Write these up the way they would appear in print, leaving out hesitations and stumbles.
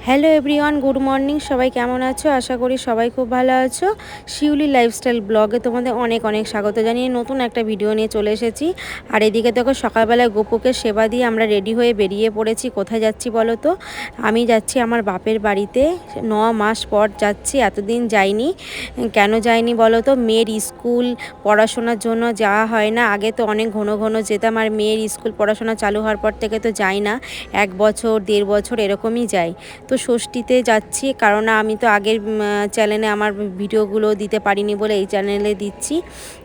Hello everyone, good morning. সবাই কেমন আছো? আশা করি সবাই খুব ভালো আছো। শিউলি লাইফস্টাইল ব্লগে তোমাদের অনেক অনেক স্বাগত জানিয়ে নতুন একটা ভিডিও নিয়ে চলে এসেছি। আর এদিকে দেখো সকালবেলায় গোপুকে সেবা দিয়ে আমরা রেডি হয়ে বেরিয়ে পড়েছি। কোথায় যাচ্ছি বলো তো? আমি যাচ্ছি আমার বাপের বাড়িতে। 9 মাস পর যাচ্ছি, এতদিন যাইনি। কেন যাইনি বলো তো? মেয়ের স্কুল পড়াশোনার জন্য যাওয়া হয় না। আগে তো অনেক ঘন ঘন যেতাম, আর মেয়ের স্কুল পড়াশোনা চালু হওয়ার পর থেকে তো যাই না। 1 বছর 1.5 বছর এরকমই যাই। তো ষষ্ঠীতে যাচ্ছি, কারণ আমি তো আগের চ্যানেলে আমার ভিডিওগুলো দিতে পারিনি বলে এই চ্যানেলে দিচ্ছি।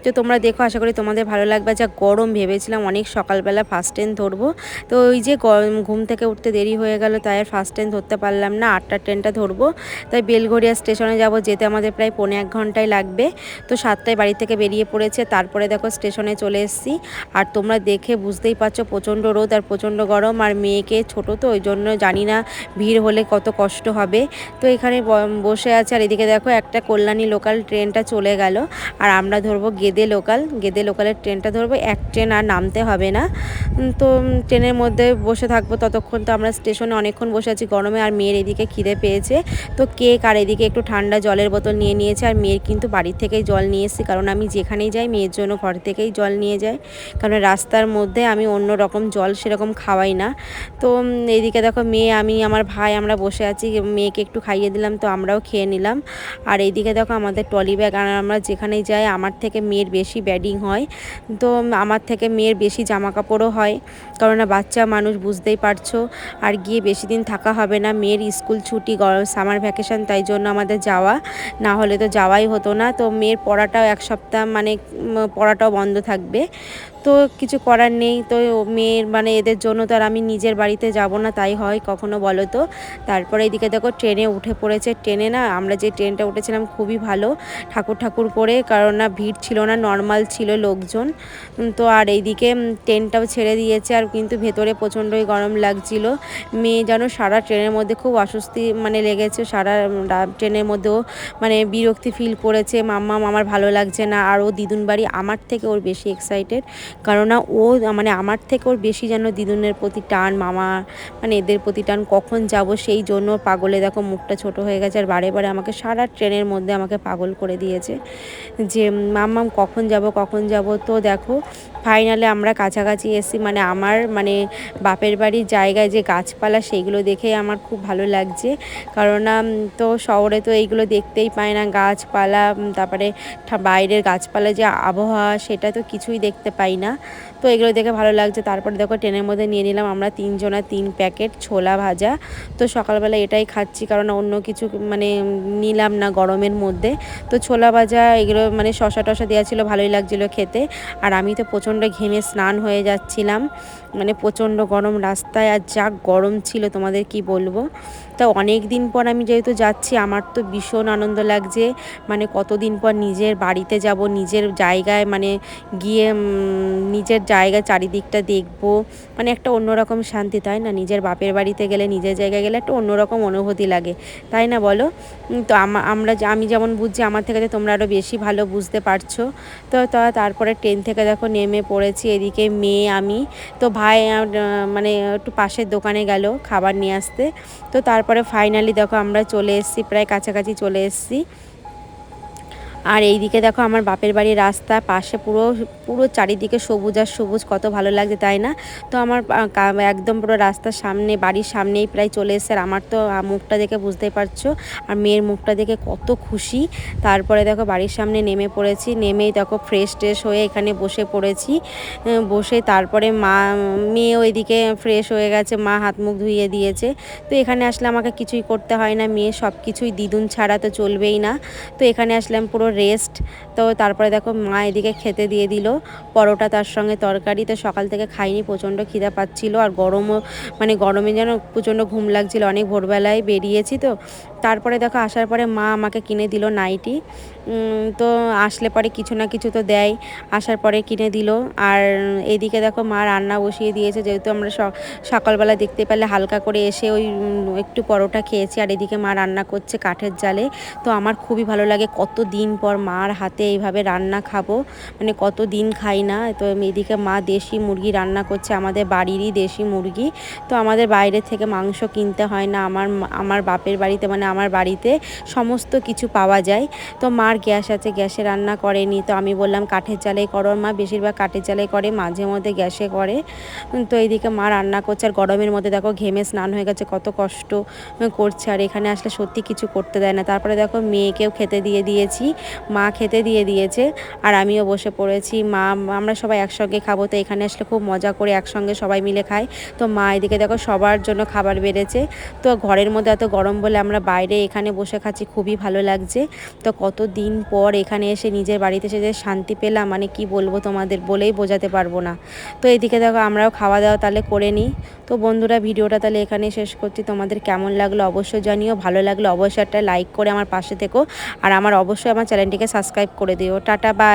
তো তোমরা দেখো, আশা করি তোমাদের ভালো লাগবে। যা গরম, ভেবেছিলাম অনেক সকালবেলা ফার্স্ট ট্রেন ধরবো, তো ওই যে ঘুম থেকে উঠতে দেরি হয়ে গেল, তাই আর ফার্স্ট ট্রেন ধরতে পারলাম না। 8টার ট্রেনটা ধরবো, তাই বেলঘরিয়া স্টেশনে যাব। যেতে আমাদের প্রায় 1.25 ঘন্টায় লাগবে। তো 7টায় বাড়ি থেকে বেরিয়ে পড়েছে। তারপরে দেখো স্টেশনে চলে এসেছি। আর তোমরা দেখে বুঝতেই পারছো প্রচণ্ড রোদ আর প্রচণ্ড গরম। আর মেয়েকে ছোটো তো, ওই জন্য জানি না ভিড় হলে কত কষ্ট হবে। তো এখানে বসে আছে। আর এদিকে দেখো একটা কল্যাণী লোকাল ট্রেনটা চলে গেল, আর আমরা ধরবো গেদে লোকালের ট্রেনটা ধরবো। এক ট্রেন আর নামতে হবে না। তো ট্রেনের মধ্যে বসে থাকবো ততক্ষণ। তো আমরা স্টেশনে অনেকক্ষণ বসে আছি গরমে। আর মেয়ের এদিকে খিদে পেয়েছে, তো কেক আর এদিকে একটু ঠান্ডা জলের বোতল নিয়ে নিয়েছে। আর মেয়ের কিন্তু বাড়ি থেকেই জল নিয়ে এসেছি, কারণ আমি যেখানেই যাই মেয়ের জন্য ঘর থেকেই জল নিয়ে যাই, কারণ রাস্তার মধ্যে আমি অন্য রকম জল সেরকম খাওয়াই না। তো এইদিকে দেখো মেয়ে, আমি, আমার ভাই আমরা বসে আছি। মেয়েকে একটু খাইয়ে দিলাম, তো আমরাও খেয়ে নিলাম। আর এইদিকে দেখো আমাদের ট্রলি ব্যাগ। আর আমরা যেখানেই যাই আমার থেকে মেয়ের বেশি ব্যাডিং হয়। তো আমার থেকে মেয়ের বেশি জামা কাপড়ও হয়, কারণ বাচ্চা মানুষ বুঝতেই পারছো। আর গিয়ে বেশি দিন থাকা হবে না, মেয়ের স্কুল ছুটি, সামার ভ্যাকেশন, তাই জন্য আমাদের যাওয়া, না হলে তো যাওয়াই হতো না। তো মেয়ের পড়াটাও 1 সপ্তাহ মানে পড়াটাও বন্ধ থাকবে। তো কিছু করার নেই। তো মেয়ের মানে এদের জন্য তো আর আমি নিজের বাড়িতে যাব না, তাই হয় কখনো বলো তো। তারপরে এদিকে দেখো ট্রেনে উঠে পড়েছে। ট্রেনে না, আমরা যে ট্রেনটা উঠেছিলাম খুবই ভালো, ঠাকুর করে, কারণ না ভিড় ছিল না, নর্মাল ছিল লোকজন। তো আর এইদিকে ট্রেনটাও ছেড়ে দিয়েছে। আর কিন্তু ভেতরে প্রচণ্ডই গরম লাগছিল। মেয়ে যেন সারা ট্রেনের মধ্যে খুব অস্বস্তি মানে লেগেছে, সারা ট্রেনের মধ্যেও মানে বিরক্তি ফিল করেছে। মাম্মা আমার ভালো লাগছে না। আর ও দিদুন বাড়ি আমার থেকে ওর বেশি এক্সাইটেড, কারণ না ও মানে আমার থেকে ওর বেশি যেন দিদুনের প্রতি টান, মামা মানে এদের প্রতি টান। কখন যাব সেই জন্য পাগলে দেখো মুখটা ছোট হয়ে গেছে। আর বারে আমাকে সারা ট্রেনের মধ্যে আমাকে পাগল করে দিয়েছে যে মাম্মাম কখন যাব। তো দেখো ফাইনালে আমরা কাছাকাছি এসেছি। মানে আমার মানে বাপের বাড়ির জায়গায় যে গাছপালা, সেইগুলো দেখেই আমার খুব ভালো লাগছে, কারণ তো শহরে তো এইগুলো দেখতেই পায় না, গাছপালা, তারপরে বাইরের গাছপালা যে আবহাওয়া, সেটা তো কিছুই দেখতে পাই না। তো এগুলো দেখে ভালো লাগছে। তারপরে দেখো ট্রেনের মধ্যে নিয়ে নিলাম আমরা 3 জনা 3 প্যাকেট ছোলা ভাজা। তো সকালবেলা এটাই খাচ্ছি, কারণ অন্য কিছু মানে নিলাম না গরমের মধ্যে। তো ছোলা ভাজা এগুলো মানে শশা টশা দেওয়া ছিল, ভালোই লাগছিলো খেতে। আর আমি তো প্রচণ্ড ঘেমে স্নান হয়ে যাচ্ছিলাম, মানে প্রচণ্ড গরম রাস্তায়। আর যা গরম ছিল তোমাদের কি বলবো। তা অনেক দিন পর আমি যেহেতু যাচ্ছি, আমার তো ভীষণ আনন্দ লাগছে। মানে কতদিন পর নিজের বাড়িতে যাব, নিজের জায়গায় মানে গিয়ে নিজের জায়গা চারিদিকটা দেখব, মানে একটা অন্যরকম শান্তি, তাই না? নিজের বাপের বাড়িতে গেলে, নিজের জায়গায় গেলে একটা অন্যরকম অনুভূতি লাগে, তাই না বলো? তো আমি যেমন বুঝছি, আমার থেকে তো তোমরা আরও বেশি ভালো বুঝতে পারছো। তো তারপরে ট্রেন থেকে দেখো নেমে পড়েছি। এদিকে মেয়ে, আমি, তো ভাই মানে একটু পাশের দোকানে গেল খাবার নিয়ে আসতে। তো তারপরে ফাইনালি দেখো আমরা চলে এসেছি, প্রায় কাছাকাছি চলে এসেছি। আর এইদিকে দেখো আমার বাপের বাড়ির রাস্তা, পাশে পুরো চারিদিকে সবুজ আর সবুজ, কত ভালো লাগছে, তাই না? তো আমার একদম পুরো রাস্তার সামনে, বাড়ির সামনেই প্রায় চলে এসেছে। আর আমার তো মুখটা দেখে বুঝতেই পারছো, আর মেয়ের মুখটা দেখে কত খুশি। তারপরে দেখো বাড়ির সামনে নেমে পড়েছি। নেমেই দেখো ফ্রেশ হয়ে এখানে বসে পড়েছি। বসে তারপরে মেয়েও এদিকে ফ্রেশ হয়ে গেছে, মা হাত মুখ ধুইয়ে দিয়েছে। তো এখানে আসলে আমাকে কিছুই করতে হয় না, মেয়ে সব কিছুই দিদুন ছাড়া তো চলবেই না। তো এখানে আসলাম পুরো রেস্ট। তো তারপরে দেখো মা এদিকে খেতে দিয়ে দিল পরোটা, তার সঙ্গে তরকারি। তো সকাল থেকে খাইনি, প্রচণ্ড খিদা পাচ্ছিল। আর গরমও, মানে গরমে যেন প্রচণ্ড ঘুম লাগছিল, অনেক ভোরবেলায় বেরিয়েছি। তো তারপরে দেখো আসার পরে মা আমাকে কিনে দিল নাইটি। তো আসলে পরে কিছু না কিছু তো দেয়, আসার পরে কিনে দিল। আর এদিকে দেখো মা রান্না বসিয়ে দিয়েছে, যেহেতু আমরা সকালবেলা দেখতে পেলে হালকা করে এসে ওই একটু পরোটা খেয়েছি। আর এদিকে মা রান্না করছে কাঠের জালে। তো আমার খুবই ভালো লাগে, কত দিন পর মার হাতে এইভাবে রান্না খাবো, মানে কত দিন খাই না। তো এদিকে মা দেশি মুরগি রান্না করছে, আমাদের বাড়িরই দেশি মুরগি। তো আমাদের বাইরে থেকে মাংস কিনতে হয় না, আমার বাপের বাড়িতে মানে আমার বাড়িতে সমস্ত কিছু পাওয়া যায়। তো মার গ্যাস আছে, গ্যাসে রান্না করেনি। তো আমি বললাম কাঠের জালেই করো। মা বেশিরভাগ কাঠের জালেই করে, মাঝে মধ্যে গ্যাসে করে। তো এইদিকে মা রান্না করছে। আর গরমের মধ্যে দেখো ঘেমে স্নান হয়ে গেছে, কত কষ্ট করছে। আর এখানে আসলে সত্যি কিছু করতে দেয় না। তারপরে দেখো মেয়েকেও খেতে দিয়ে দিয়েছি, মা খেতে দিয়ে দিয়েছে, আর আমিও বসে পড়েছি। আমরা সবাই একসঙ্গে খাবো, তো এখানে আসলে খুব মজা করে একসঙ্গে সবাই মিলে খাই। তো মা এদিকে দেখো সবার জন্য খাবার বেড়েছে। তো ঘরের মধ্যে এত গরম বলে আমরা বাইরে এখানে বসে খাচ্ছি, খুবই ভালো লাগছে। তো কত দিন পর এখানে এসে নিজের বাড়িতে এসে যে শান্তি পেলাম, মানে কি বলবো তোমাদের, বলেই বোঝাতে পারবো না। তো এদিকে দেখো আমরাও খাওয়া দাওয়া তাহলে করে নিই। তো বন্ধুরা ভিডিওটা তাহলে এখানেই শেষ করছি। তোমাদের কেমন লাগলো অবশ্যই জানিও, ভালো লাগলো অবশ্যই একটা লাইক করে আমার পাশে থেকো, আর অবশ্যই আমার চ্যানেলটিকে সাবস্ক্রাইব করে দিও। Tata, by.